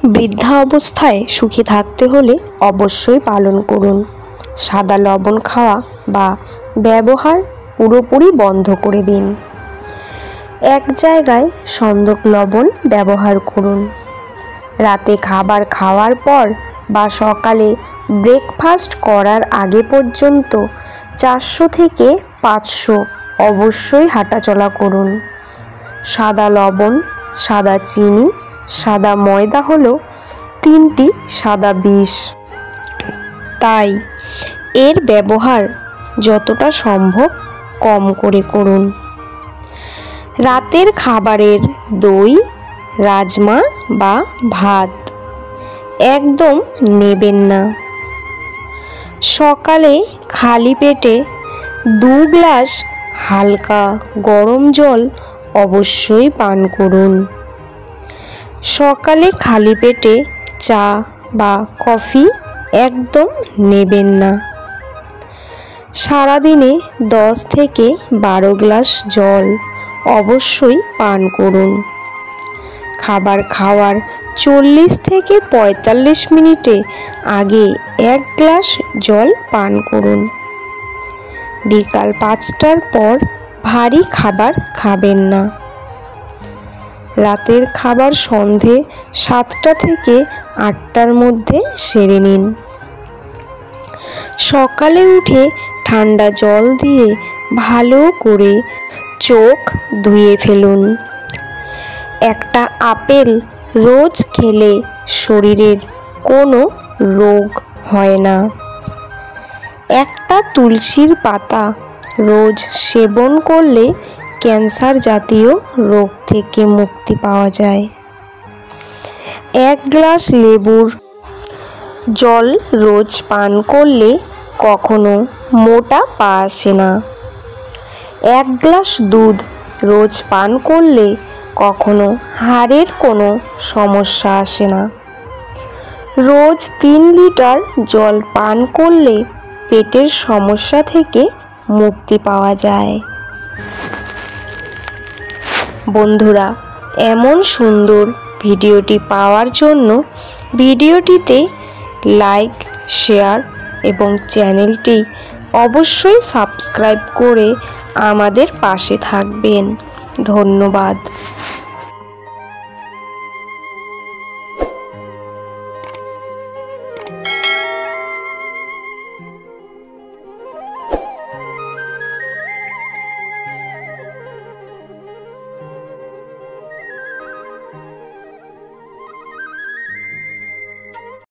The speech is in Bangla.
বৃদ্ধা অবস্থায় সুখী থাকতে হলে অবশ্যই পালন করুন। সাদা লবণ খাওয়া বা ব্যবহার পুরোপুরি বন্ধ করে দিন। এক জায়গায় সন্দক লবণ ব্যবহার করুন। রাতে খাবার খাওয়ার পর বা সকালে ব্রেকফাস্ট করার আগে পর্যন্ত 400 থেকে 500 অবশ্যই হাঁটাচলা করুন। সাদা লবণ, সাদা চিনি, সাদা ময়দা হলো 3টি সাদা বিষ, তাই এর ব্যবহার যতটা সম্ভব কম করে করুন। রাতের খাবারের দই, রাজমা বা ভাত একদম নেবেন না। সকালে খালি পেটে 2 গ্লাস হালকা গরম জল অবশ্যই পান করুন। সকালে খালি পেটে চা বা কফি একদম নেবেন না। সারাদিনে 10 থেকে 12 গ্লাস জল অবশ্যই পান করুন। খাবার খাওয়ার 40 থেকে 45 মিনিটে আগে 1 গ্লাস জল পান করুন। বিকাল 5টার পর ভারী খাবার খাবেন না। রাতের খাবার সন্ধে 7টা থেকে 8টার মধ্যে সেরে নিন। সকালে উঠে ঠান্ডা জল দিয়ে ভালো করে চোখ ধুয়ে ফেলুন। একটা আপেল রোজ খেলে শরীরের কোনো রোগ হয় না। একটা তুলসীর পাতা রোজ সেবন করলে ক্যান্সার জাতীয় রোগ থেকে মুক্তি পাওয়া যায়। 1 গ্লাস লেবুর জল রোজ পান করলে কখনো মোটা পা আসে না। 1 গ্লাস দুধ রোজ পান করলে কখনো হাড়ের কোনো সমস্যা আসে না। রোজ 3 লিটার জল পান করলে পেটের সমস্যা থেকে মুক্তি পাওয়া যায়। বন্ধুরা, এমন সুন্দর ভিডিওটি পাওয়ার জন্য ভিডিওটিতে লাইক, শেয়ার এবং চ্যানেলটি অবশ্যই সাবস্ক্রাইব করে আমাদের পাশে থাকবেন। ধন্যবাদ।